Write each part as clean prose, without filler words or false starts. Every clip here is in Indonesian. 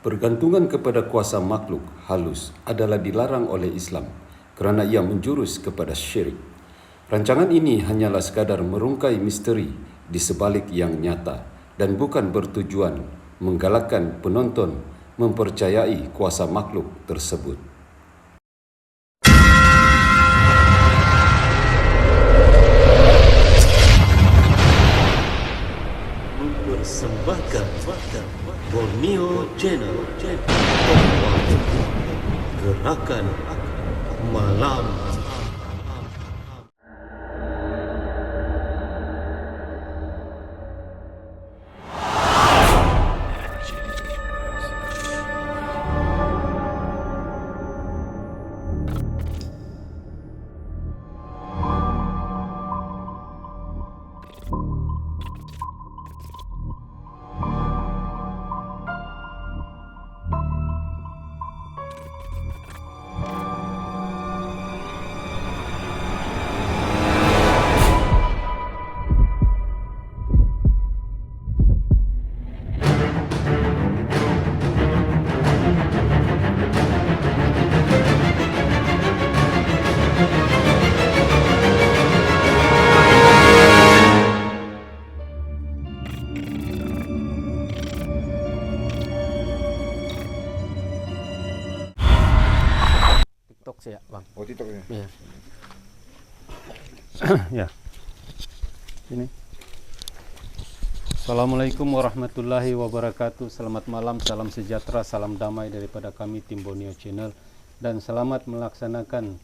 Bergantungan kepada kuasa makhluk halus adalah dilarang oleh Islam kerana ia menjurus kepada syirik. Rancangan ini hanyalah sekadar merungkai misteri di sebalik yang nyata dan bukan bertujuan menggalakkan penonton mempercayai kuasa makhluk tersebut. Mempersembahkan Borneo Channel Gerakan Malam. TikTok sih ya, Bang. Oh, TikTok ya? Iya. Ya. Ini. Assalamualaikum warahmatullahi wabarakatuh. Selamat malam, salam sejahtera, salam damai daripada kami tim Borneo Channel, dan selamat melaksanakan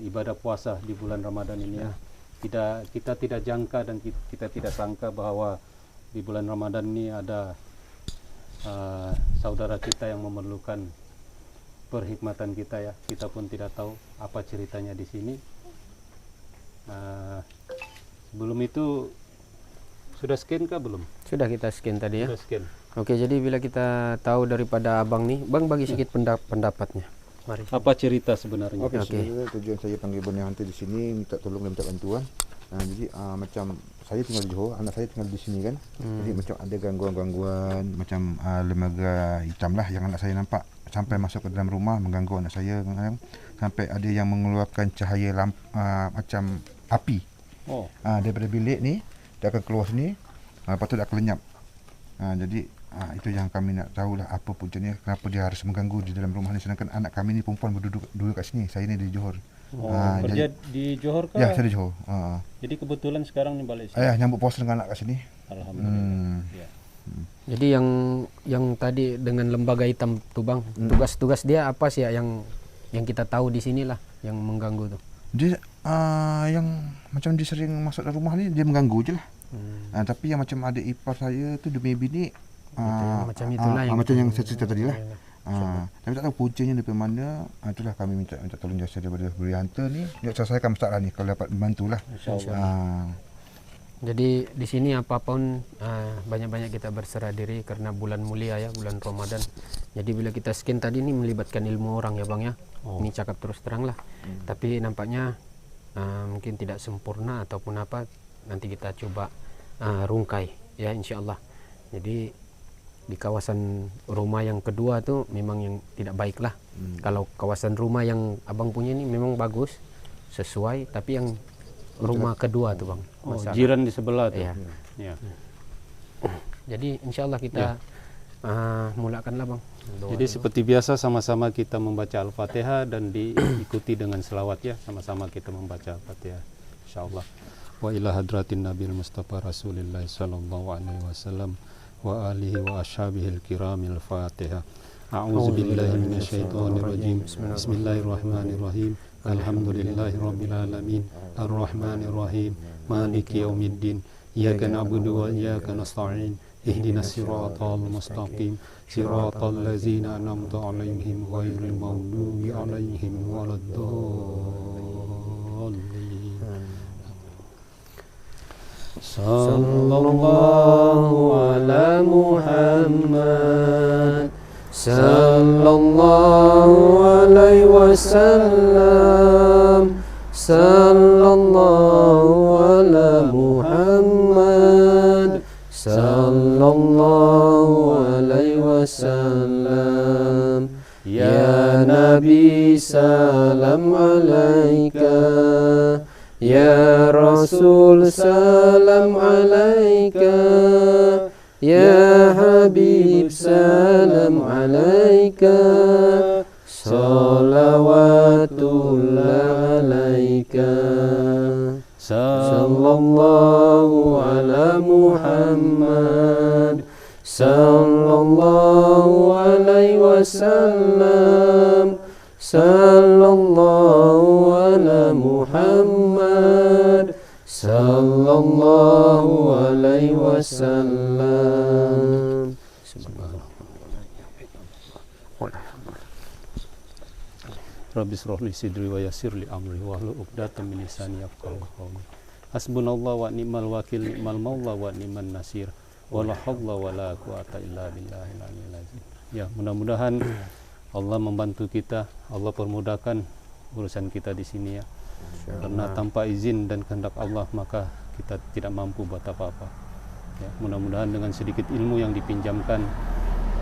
ibadah puasa di bulan Ramadan ini ya. Kita tidak jangka dan kita tidak sangka bahwa di bulan Ramadan ini ada saudara kita yang memerlukan perhikmatan kita ya. Kita pun tidak tahu apa ceritanya di sini. Sebelum itu sudah scan kah belum? Sudah kita scan tadi ya. Sudah scan. Oke, jadi bila kita tahu daripada Abang nih, Bang bagi sedikit pendapatnya. Mari. Apa cerita sebenarnya? Oke, Oke. sebenarnya tujuan saya panggil Borneo Hunter di sini minta tolong dan minta bantuan. Jadi macam saya tinggal di Johor, anak saya tinggal di sini kan. Jadi macam ada gangguan-gangguan macam lembaga hitam lah yang anak saya nampak sampai masuk ke dalam rumah mengganggu anak saya kadang-kadang. Sampai ada yang mengeluarkan cahaya macam api. Oh. Daripada bilik ni dia akan keluar sini, lepas tu dia akan lenyap. Jadi itu yang kami nak tahulah apa punca ni, kenapa dia harus mengganggu di dalam rumah ni, sedangkan anak kami ni perempuan duduk kat sini, saya ni di Johor. Kerja di Johor kah? Ya, saya di Johor. Jadi kebetulan sekarang ni balik sini. Ayah nyambut puasa dengan anak kat sini. Alhamdulillah. Ya. Jadi yang tadi dengan lembaga hitam tuh Bang, tugas-tugas dia apa sih ya yang kita tahu di sinilah yang mengganggu tuh? Dia yang macam dia sering masuk dalam rumah ni, dia mengganggu je lah. Tapi yang macam adik ipar saya tu, dia punya bini macam itulah macam yang saya cerita tadi lah. Tapi tak tahu puncanya daripada mana. Itulah kami minta tolong jasa daripada Borneo Hunter ni. Dia selesaikan masalah ni kalau dapat membantulah. InsyaAllah. Jadi di sini apapun banyak-banyak kita berserah diri karena bulan mulia ya, bulan Ramadan. Jadi bila kita scan tadi ini melibatkan ilmu orang ya Bang ya. Ini cakap terus terang lah. Tapi nampaknya mungkin tidak sempurna ataupun apa, nanti kita coba rungkai ya insyaallah. Jadi di kawasan rumah yang kedua tuh memang yang tidak baik lah. Kalau kawasan rumah yang Abang punya ini memang bagus, sesuai, tapi yang rumah kedua tuh Bang. Jiran di sebelah tuh. Ya. Ya. Jadi insyaallah kita mulakanlah Bang. Doa Jadi dulu. seperti biasa sama-sama kita membaca Al-Fatihah dan diikuti dengan selawat ya. Sama-sama kita membaca Al-Fatihah insyaallah. Wa ila hadratin Nabil Mustafa Rasulillah sallallahu alaihi wasallam wa alihi wa ashabihil kiramil Fatihah. A'udzu billahi minasyaitonir rajim. Bismillahirrahmanirrahim. Alhamdulillahi rabbil alamin. Arrahmanir rahim. Maliki yaumiddin. Iyyaka na'budu wa iyyaka nasta'in. Ihdinas siratal mustaqim. Siratal ladzina an'amta 'alaihim ghairil maghdubi 'alaihim waladdallin. Sallallahu ala Muhammad. Sallallahu alaihi wasallam. Sallallahu ala Muhammad. Sallallahu alaihi wasallam. wassalam. Ya Nabi salam alaika, Ya Rasul salam alaika, Ya Habib salam alaika, salawatullah alaika. Sallallahu ala Muhammad, sallallahu alaihi wasallam, sallallahu ala Muhammad, sallallahu alaihi wasallam. Rabbi shrah li sidri wa yassir li amri wahlul 'uqdatam min lisani yafqahu qawli. Hasbunallahu wa ni'mal wakil, ni'mal maula wa ni'man nasir. Wala haula wala quwata illa billahil aliyyil azim. Ya, mudah-mudahan Allah membantu kita, Allah permudahkan urusan kita di sini ya. Karena tanpa izin dan kehendak Allah maka kita tidak mampu buat apa-apa. Ya, mudah-mudahan dengan sedikit ilmu yang dipinjamkan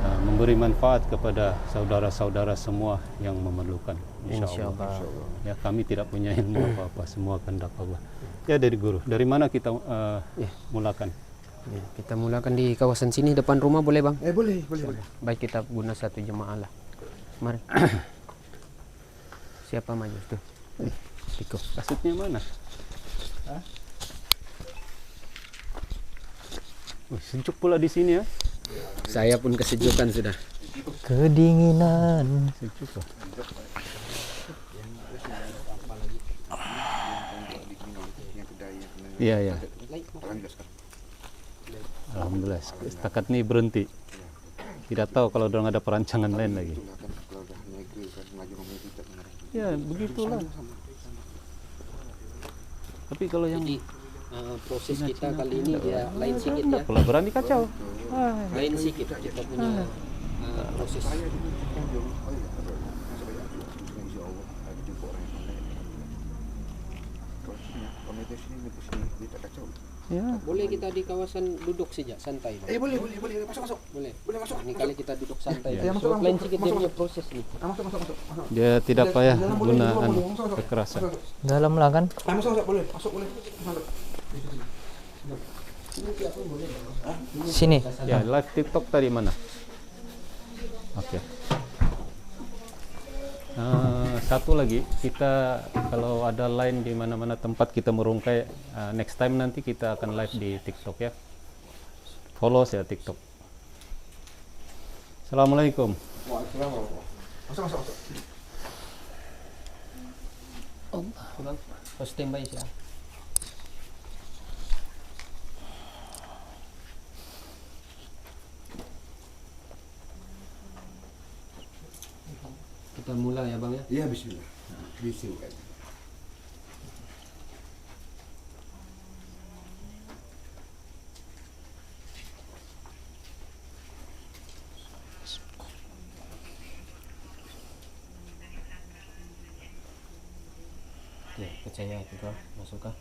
memberi manfaat kepada saudara-saudara semua yang memerlukan, insyaallah. Ya, kami tidak punya ilmu apa-apa, semua kehendak Allah. Ya, dari guru, dari mana kita mulakan? Ya, kita mulakan di kawasan sini depan rumah, boleh bang? Boleh. Baik, kita guna satu jemaah lah. Mari. Siapa maju tuh? Tiko. Kasetnya mana? Sejuk pula di sini ya. Saya pun kesejukan sudah. Kedinginan. Sejuk lah. Iya. Alhamdulillah. Setakat ini berhenti. Tidak tahu kalau dorang ada perancangan lain lagi. Ya begitulah. Tapi kalau yang Proses kita kali ini dia lain sedikit ya. pula berani kacau. Lain sedikit kita punya proses. Ya. Boleh kita di kawasan duduk saja, santai bang. Boleh. Masuk. Boleh. Boleh masuk. Ini kali kita duduk santai. Ya, masuk, So, lain masuk, sedikit dia punya proses nih. Masuk. Dia tidak payah gunaan kekerasan. Dalam lah kan? Masuk, boleh. Masuk. Sini. Ya, live TikTok tadi mana? Oke. Satu lagi, kita kalau ada line di mana-mana tempat kita merungkai, next time nanti kita akan live di TikTok ya. Follow saya TikTok. Assalamualaikum. Masuk. Bang, harus standby ya. Kita mulai ya bang ya. Iya, bismillah. Bismillah. Ya, percaya juga masuk kah?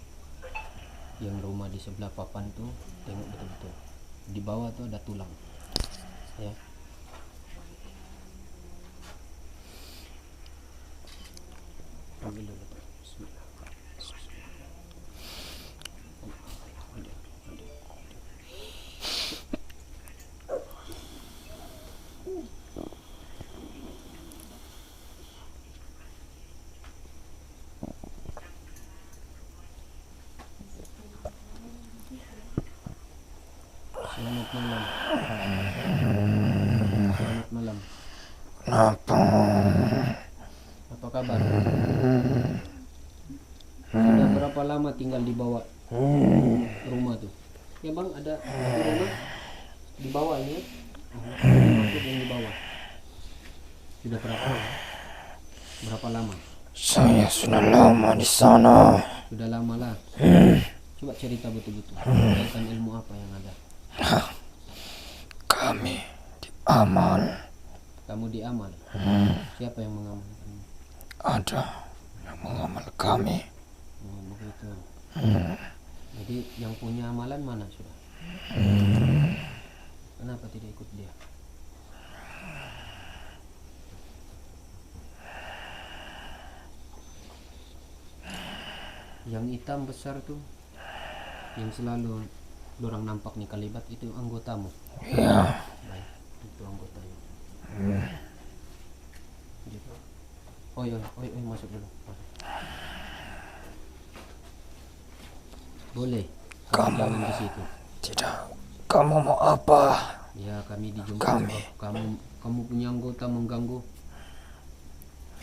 Yang rumah di sebelah papan tuh tengok betul-betul. Di bawah tuh ada tulang. Ya. Ambil dulu. Bismillah. Selamat malam. Selamat malam. Apa kabar? Sudah berapa lama tinggal di bawah rumah tuh? Ya bang, ada rumah di bawah ini ya? Maksud yang di bawah. Sudah berapa lama? Saya sudah lama di sana. Sudah lama lah. Coba cerita betul-betul. Kaitan ilmu apa yang ada? Kami diamal. Kamu diamal. Siapa yang mengamalkan? Ada yang mengamal kami. Oh, begitu. Jadi yang punya amalan mana sudah? Kenapa tidak ikut dia? Yang hitam besar tuh, yang selalu dorang nampak nih kalibat, itu anggotamu. Ya. Baik, itu anggotanya. Gitu. Oi, masuk dulu. Masuk. Boleh. Kamu Jangan di situ. tidak. Kamu mau apa? Ya, kami dijemput Kami. sebab kamu punya anggota mengganggu.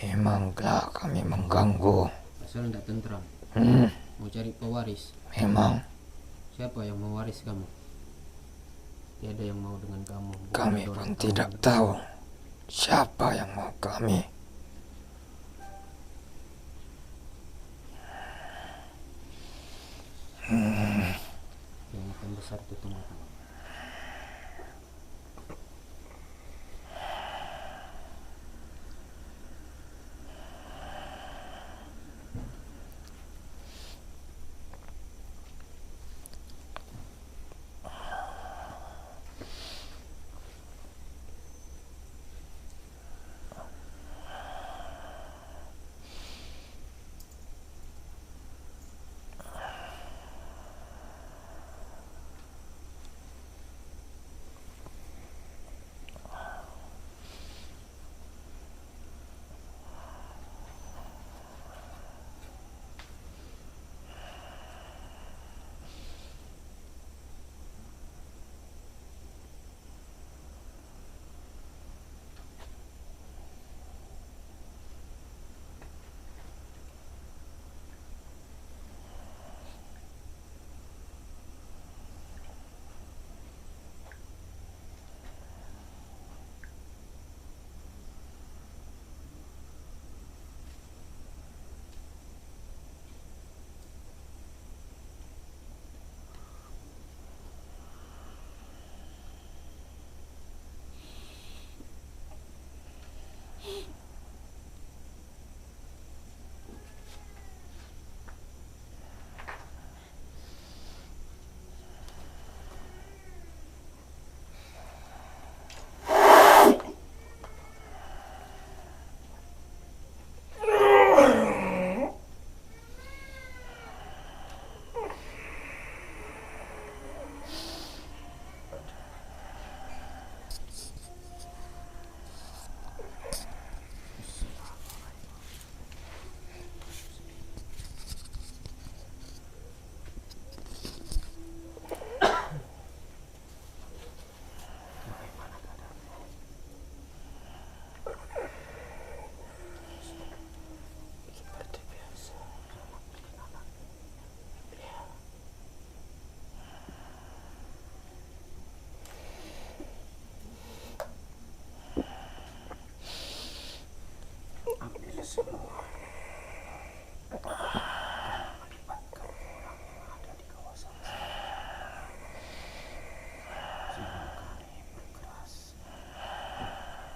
Memanglah kami mengganggu. Asal tidak tentram. Mau cari pewaris. Memang Siapa yang mewaris kamu? Tiada yang mau dengan kamu. Bukan kami ada pun orang tidak tahu. tahu siapa yang mau kami. Yang hitam besar itu tunggu.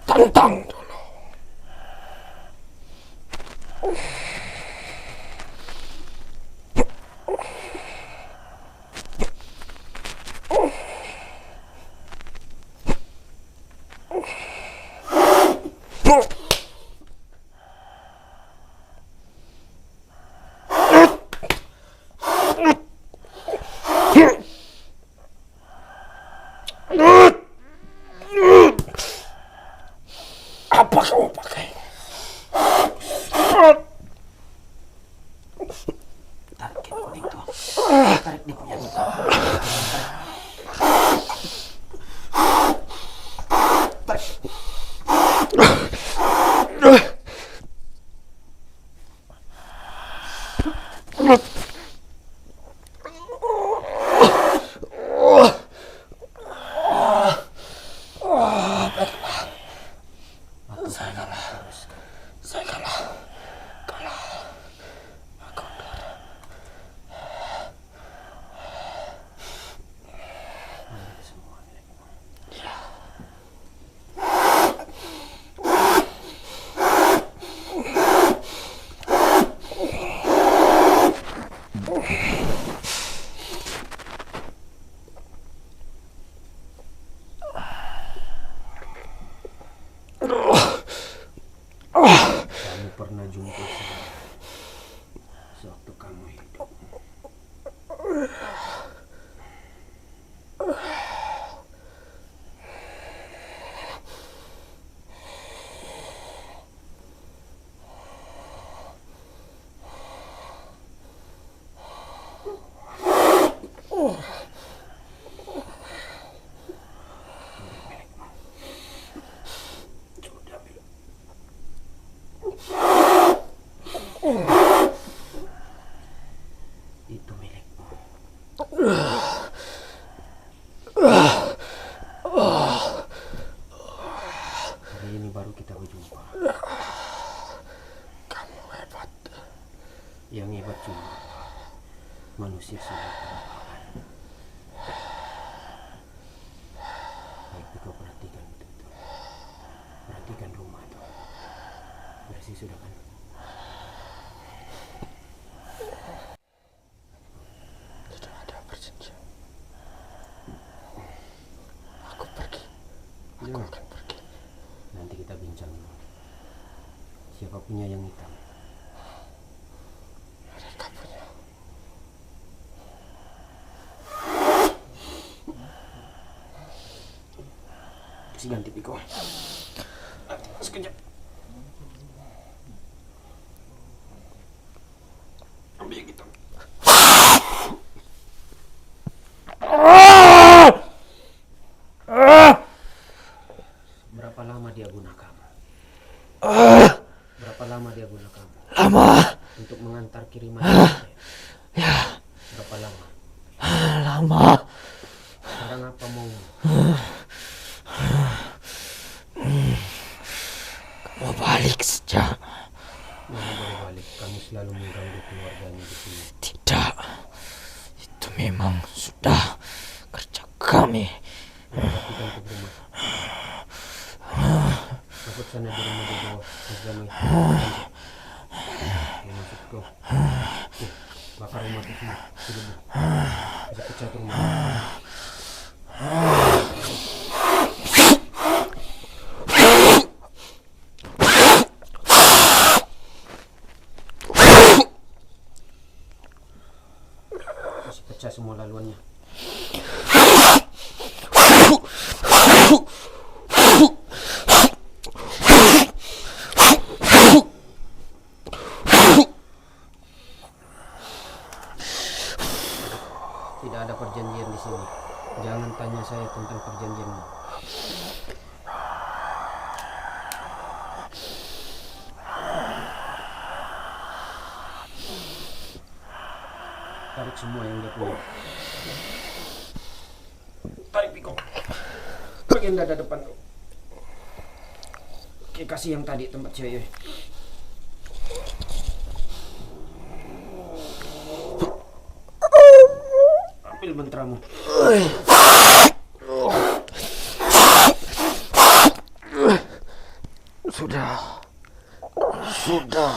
Tantang dulu. Apa kamu pakai? Saya kalah. Kamu pernah jumpa saya sewaktu kamu hidup. Hari ini baru kita berjumpa. Kamu hebat. Yang hebat cuma manusia sudah terapaan. Baik, kau perhatikan betul-betul. Perhatikan rumah tuh. Bersih sudah kan? Tidak ada perjanjian. Aku pergi. Aku Jangan. akan pergi. Nanti kita bincang dulu. Siapa punya yang hitam? Mereka punya. Kasih ganti Piko. Sekejap. Ambil yang hitam. Berapa lama dia guna kamu? Berapa lama dia guna kamu? Lama. Untuk mengantar kiriman. Ya, Berapa lama? lama. Sekarang apa mau? Kamu balik saja. Mana boleh balik? Kamu selalu mengganggu keluarganya di sini. Tidak. Itu memang sudah kerja kami. Perhatikan ke rumah. Masuk sana di rumah di bawah. Bersama itu. Ya, masuk kau. Tuh, bakar rumah itu semua. Sudah bu. Bisa pecah tuh rumah. Masih pecah semua laluannya. Tidak ada perjanjian di sini. Jangan tanya saya tentang perjanjianmu. Tarik semua yang dia punya. Tarik Piko. Bagian dada depan tuh. Oke, kasih yang tadi tempat cewek. Ambil mantramu. Sudah. Sudah.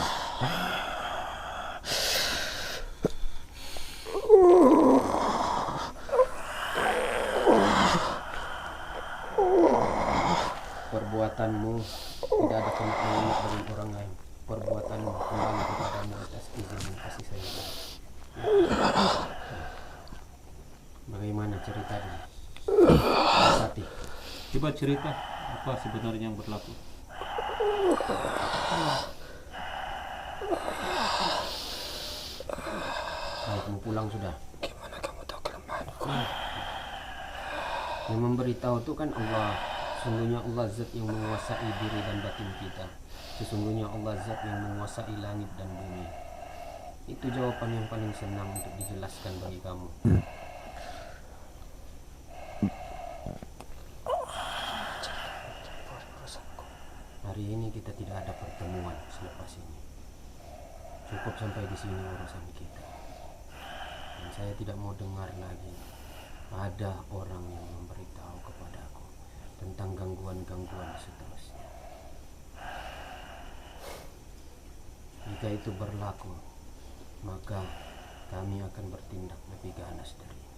Perbuatanmu tidak ada komitmen dengan orang lain. Perbuatanmu kembali kepadamu atas izin dan kasih sayang. Bagaimana ceritanya? Sati. Coba cerita apa sebenarnya yang berlaku. Baik, mau pulang sudah. Gimana kamu tahu kelemahanku? Yang memberitahu itu kan Allah. Sesungguhnya Allah zat yang menguasai diri dan batin kita. Sesungguhnya Allah zat yang menguasai langit dan bumi. Itu jawaban yang paling senang untuk dijelaskan bagi kamu. Hari ini kita tidak ada pertemuan selepas ini. Cukup sampai di sini urusan kita. Dan saya tidak mau dengar lagi ada orang yang memberitahu kepadaku tentang gangguan-gangguan seterusnya. Jika itu berlaku, maka kami akan bertindak lebih ganas dari ini.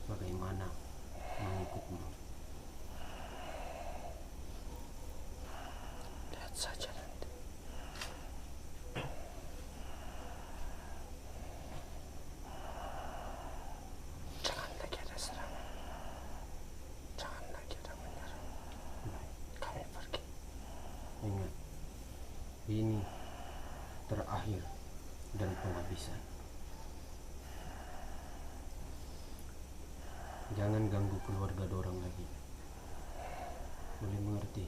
Bagaimana mengikutmu? Lihat saja nanti. Jangan lagi ada serangan. Jangan lagi ada menyerang. Kami pergi. Ingat, ini terakhir dan penghabisan. Jangan ganggu keluarga dorang lagi. Boleh mengerti?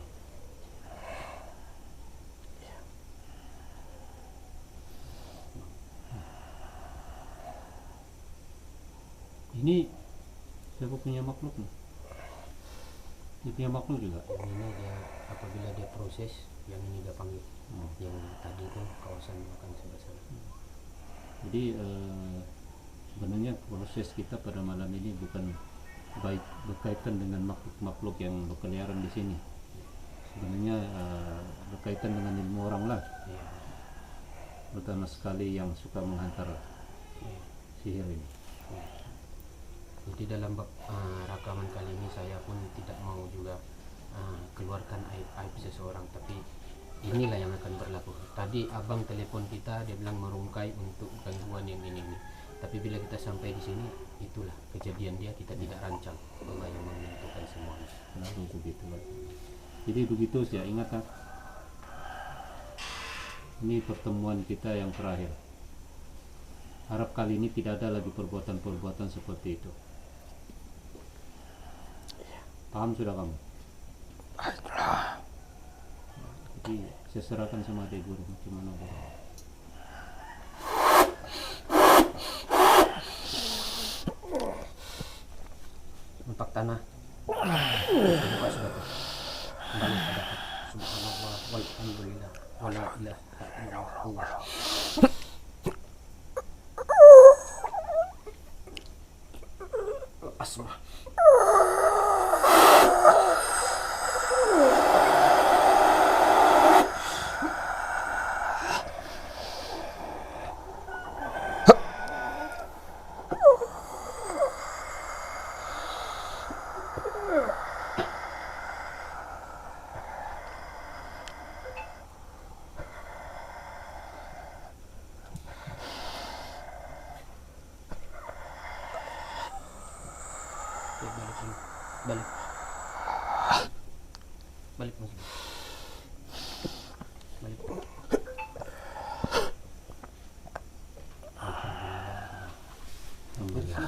Ini siapa punya makhluk? Itu yang makhluk juga. Yang ini dia apabila dia proses, yang ini dia panggil. Yang tadi itu kawasan akan sebelah sana. Jadi sebenarnya proses kita pada malam ini bukan baik berkaitan dengan makhluk-makhluk yang berkeliaran di sini. Sebenarnya berkaitan dengan ilmu orang lah. Ya. Pertama sekali yang suka menghantar sihir ini. Jadi dalam rakaman kali ini saya pun tidak mau juga keluarkan aib-aib seseorang, tapi inilah yang akan berlaku. Tadi abang telepon kita, dia bilang merungkai untuk gangguan yang ini. Tapi bila kita sampai di sini, itulah kejadian dia, kita tidak rancang. Allah yang menentukan semuanya. Lalu begitu. Jadi begitu saya ingat kan. Ini pertemuan kita yang terakhir. Harap kali ini tidak ada lagi perbuatan-perbuatan seperti itu. Paham sudah kamu? Jadi saya serahkan sama adik guru gimana boleh. Empat tanah. Buka sudah tuh. Kembali pada subhanallah walhamdulillah wala ilaha illallah. Asma. Balik. Balik masuk. Balik. Alhamdulillah.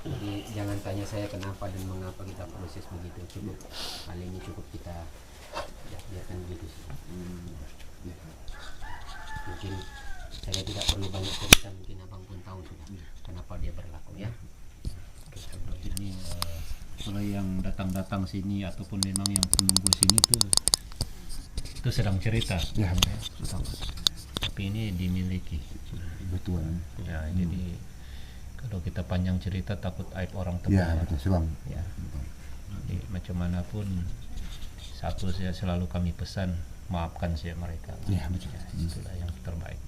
Jadi jangan tanya saya kenapa dan mengapa kita proses begitu. Cukup kali ini cukup kita biarkan begitu sih. Mungkin saya tidak perlu banyak cerita, mungkin abang pun tahu sudah kenapa dia berlaku ya. Ini kalau yang datang-datang sini ataupun memang yang penunggu sini itu sedang cerita. Ya, Tapi ini dimiliki. betul. Ya, jadi kalau kita panjang cerita takut aib orang Ya, terbuka. betul, sebang. Ya. Jadi macam mana pun satu saya selalu kami pesan, maafkan saya mereka. Ya, betul. Ya, itulah yang terbaik.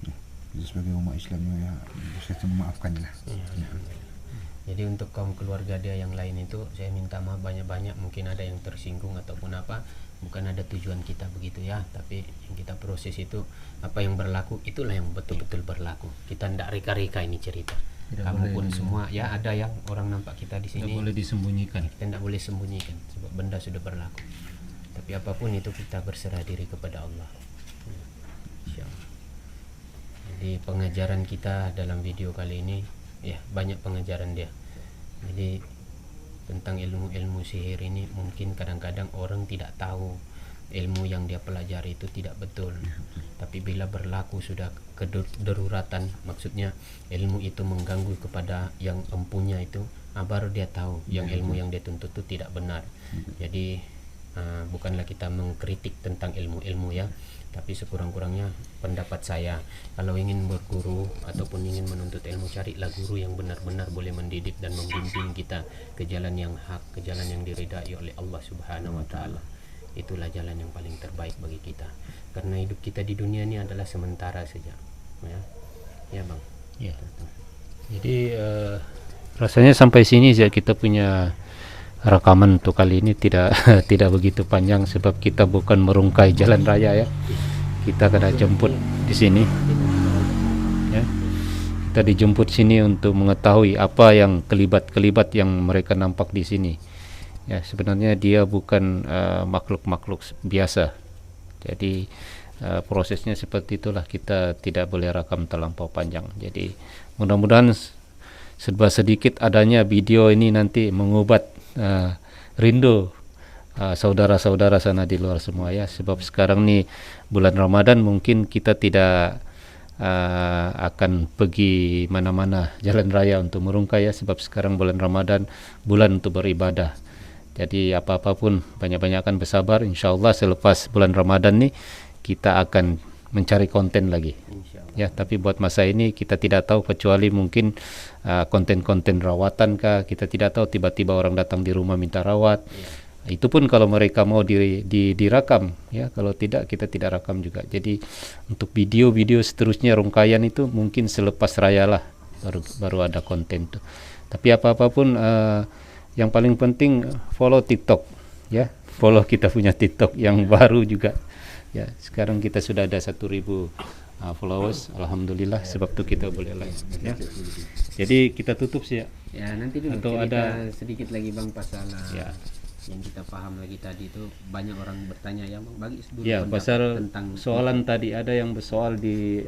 Jadi sebagai umat Islam ya, saya memaafkan lah. Jadi untuk kaum keluarga dia yang lain itu saya minta maaf banyak-banyak, mungkin ada yang tersinggung ataupun apa, bukan ada tujuan kita begitu ya, tapi yang kita proses itu apa yang berlaku itulah yang betul-betul berlaku. Kita tidak reka-reka ini cerita. Tidak Kamu boleh pun semua ya ada yang orang nampak kita di Tidak sini. boleh disembunyikan. Kita tidak boleh sembunyikan sebab benda sudah berlaku. Tapi apapun itu kita berserah diri kepada Allah. Insyaallah. Jadi pengajaran kita dalam video kali ini ya banyak pengajaran dia. Jadi tentang ilmu-ilmu sihir ini mungkin kadang-kadang orang tidak tahu ilmu yang dia pelajari itu tidak betul. Tapi bila berlaku sudah kedaruratan, maksudnya ilmu itu mengganggu kepada yang empunya itu, baru dia tahu yang ilmu yang dia tuntut itu tidak benar. Jadi bukanlah kita mengkritik tentang ilmu-ilmu ya, tapi sekurang-kurangnya pendapat saya, kalau ingin berguru ataupun ingin menuntut ilmu, carilah guru yang benar-benar boleh mendidik dan membimbing kita ke jalan yang hak, ke jalan yang diridai oleh Allah Subhanahu wa taala. Itulah jalan yang paling terbaik bagi kita. Karena hidup kita di dunia ini adalah sementara saja. Ya. Ya, Bang. Ya. Jadi rasanya sampai sini saja kita punya rekaman untuk kali ini tidak tidak begitu panjang sebab kita bukan merungkai jalan raya ya. Kita kena jemput di sini. Ya. Kita dijemput sini untuk mengetahui apa yang kelibat-kelibat yang mereka nampak di sini. Ya, sebenarnya dia bukan makhluk-makhluk biasa. Jadi prosesnya seperti itulah, kita tidak boleh rakam terlampau panjang. Jadi mudah-mudahan serba sedikit adanya video ini nanti mengobat rindu saudara-saudara sana di luar semua ya, sebab sekarang nih bulan Ramadan mungkin kita tidak akan pergi mana-mana jalan raya untuk merungkai ya, sebab sekarang bulan Ramadan, bulan untuk beribadah. Jadi apa-apa pun banyak-banyakkan bersabar, insyaallah selepas bulan Ramadan nih kita akan mencari konten lagi. Ya, tapi buat masa ini kita tidak tahu, kecuali mungkin konten-konten rawatan kah, kita tidak tahu, tiba-tiba orang datang di rumah minta rawat. Itu pun kalau mereka mau dirakam ya, kalau tidak kita tidak rakam juga. Jadi untuk video-video seterusnya rungkaian itu mungkin selepas raya lah baru ada konten tuh. Tapi apa-apapun yang paling penting follow TikTok ya, follow kita punya TikTok yang baru juga ya. Sekarang kita sudah ada 1.000 followers, alhamdulillah, sebab itu kita boleh live ya. Jadi kita tutup sih ya. Ya nanti dulu Atau cerita ada sedikit lagi Bang pasal ya. yang kita paham lagi tadi itu, banyak orang bertanya ya Bang, bagi dulu Ya, pendapat pasal tentang soalan tadi ada yang bersoal di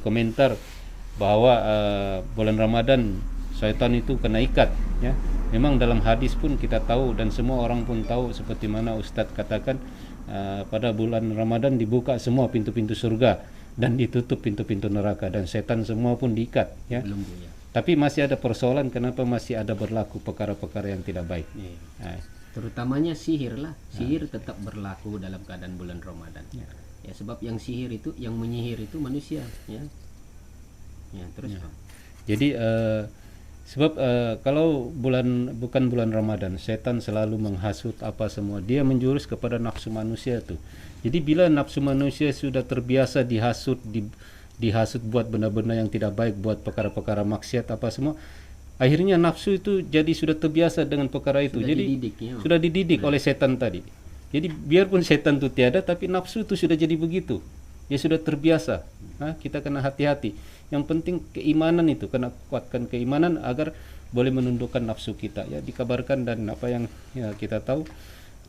komentar bahwa bulan Ramadan syaitan itu kena ikat ya. Memang dalam hadis pun kita tahu dan semua orang pun tahu, seperti mana Ustadz katakan pada bulan Ramadan dibuka semua pintu-pintu surga dan ditutup pintu-pintu neraka, dan setan semua pun diikat ya. belum Bu, ya. Tapi masih ada persoalan, kenapa masih ada berlaku perkara-perkara yang tidak baik. Terutamanya sihir lah, sihir tetap berlaku dalam keadaan bulan Ramadan ya, sebab yang sihir itu, yang menyihir itu manusia ya. Terus Bang. Jadi sebab kalau bukan bulan Ramadan, setan selalu menghasut apa semua, dia menjurus kepada nafsu manusia tuh. Jadi bila nafsu manusia sudah terbiasa dihasut buat benda-benda yang tidak baik, buat perkara-perkara maksiat apa semua, akhirnya nafsu itu jadi sudah terbiasa dengan perkara itu. Sudah Jadi dididik, ya. sudah dididik oleh setan tadi. Jadi biarpun setan itu tiada, tapi nafsu itu sudah jadi begitu. Dia sudah terbiasa. Kita kena hati-hati. Yang penting keimanan itu, kena kuatkan keimanan agar boleh menundukkan nafsu kita. Ya, dikabarkan dan apa yang ya, kita tahu,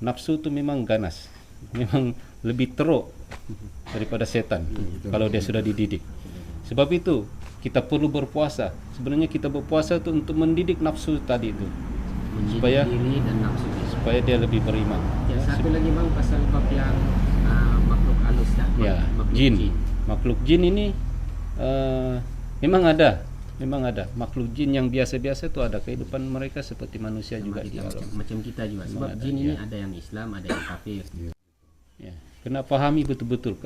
nafsu itu memang ganas, memang lebih teruk daripada setan kalau dia sudah dididik. Sebab itu kita perlu berpuasa. Sebenarnya kita berpuasa itu untuk mendidik nafsu tadi itu, supaya diri dan nafsu kita. supaya dia lebih beriman. Ya, satu lagi Bang pasal bab yang makhluk halus dah. Ya, Makhluk jin. Makhluk jin ini memang ada makhluk jin yang biasa-biasa itu ada kehidupan mereka seperti manusia juga di alam. Macam kita juga. Sebab ada, jin ini ya. ada yang Islam, ada yang kafir. Ya, kena pahami betul-betul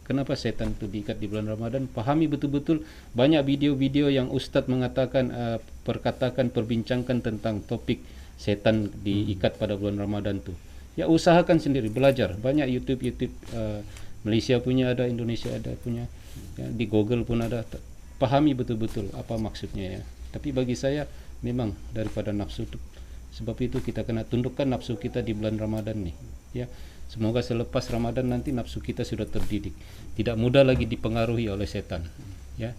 kenapa setan itu diikat di bulan Ramadan. Pahami betul-betul. Banyak video-video yang Ustadz mengatakan perbincangkan tentang topik setan diikat pada bulan Ramadan tuh. Ya, usahakan sendiri, belajar. Banyak YouTube Malaysia punya ada, Indonesia ada punya. Ya, di Google pun ada. Pahami betul-betul apa maksudnya ya. Tapi bagi saya memang daripada nafsu itu. Sebab itu kita kena tundukkan nafsu kita di bulan Ramadan nih. Ya, semoga selepas Ramadan nanti nafsu kita sudah terdidik, tidak mudah lagi dipengaruhi oleh setan. Ya,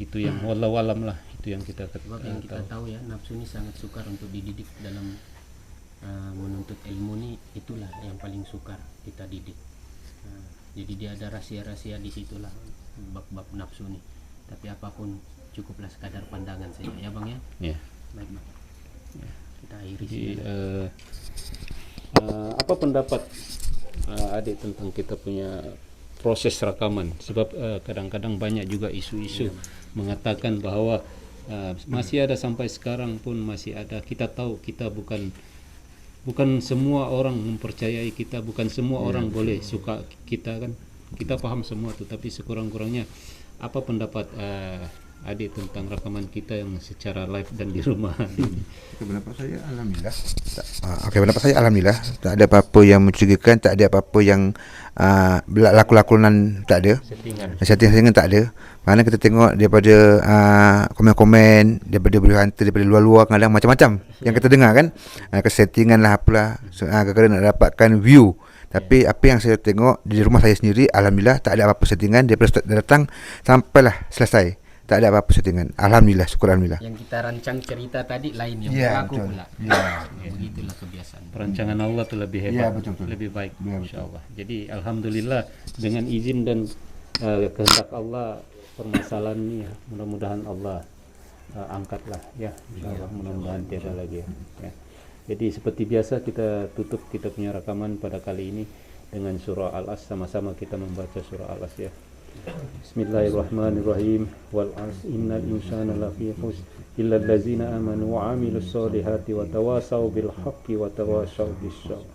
itu yang wallahu alam lah, itu yang kita Sebab yang kita tahu ya, nafsu ini sangat sukar untuk dididik dalam menuntut ilmu nih, itulah yang paling sukar kita didik. Jadi dia ada rahasia-rahasia di situlah bab-bab nafsu nih. Tapi apapun cukuplah sekadar pandangan saja ya Bang ya. Ya. Baik Bang. Kita akhiri Jadi, sini. apa pendapat adik tentang kita punya proses rekaman? Sebab kadang-kadang banyak juga isu-isu mengatakan bahwa masih ada sampai sekarang pun masih ada. Kita tahu kita bukan semua orang mempercayai kita, bukan semua orang boleh suka kita kan. Kita paham semua tuh, tapi sekurang-kurangnya apa pendapat adik tentang rekaman kita yang secara live dan di rumah? Pendapat saya alhamdulillah. Pendapat saya alhamdulillah, tak ada apa-apa yang mencurigakan, tak ada apa-apa yang laku-lakunan, tak ada. Settingan tak ada. Mana kita tengok daripada komen-komen daripada berhantar daripada luar-luar, kadang macam-macam yang kita dengar kan. Kesettingan lah apalah. Kadang-kadang nak dapatkan view. Tapi apa yang saya tengok di rumah saya sendiri, alhamdulillah tak ada apa-apa settingan daripada Ustaz datang sampailah selesai. Tak ada apa-apa settingan. Alhamdulillah, syukur alhamdulillah. Yang kita rancang cerita tadi lain yang berlaku pula. Begitulah kebiasaan. Perancangan Allah itu lebih hebat, betul. lebih baik, Ya, insyaallah. Jadi alhamdulillah dengan izin dan kehendak Allah, permasalahan ini mudah-mudahan Allah angkatlah ya, insyaallah. Mudah-mudahan tiada lagi ya. Jadi seperti biasa kita tutup kita punya rekaman pada kali ini dengan surah Al-As, sama-sama kita membaca surah Al-As ya. Bismillahirrahmanirrahim. Wal 'asr innal insana lafi khusr illa allazina amanu wa 'amilus solihati wa tawasaw bil haqqi wa tawasaw bis sabr.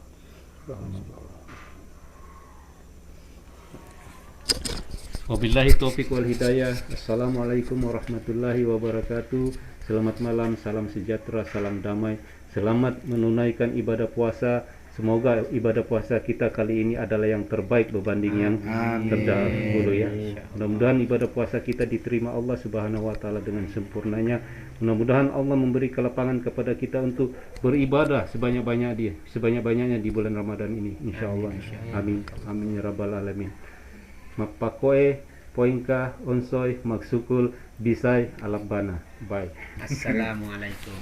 Wabillahi taufiq wal hidayah. Assalamualaikum warahmatullahi wabarakatuh. Selamat malam, salam sejahtera, salam damai. Selamat menunaikan ibadah puasa. Semoga ibadah puasa kita kali ini adalah yang terbaik berbanding yang terdahulu ya. Mudah-mudahan ibadah puasa kita diterima Allah Subhanahu wa taala dengan sempurnanya. Mudah-mudahan Allah memberi kelapangan kepada kita untuk beribadah sebanyak-banyaknya di bulan Ramadan ini insyaallah. Amin. Amin ya rabbal alamin. Mapakoe poinka onsoy maksukul bisai alabana. Bye. Assalamualaikum.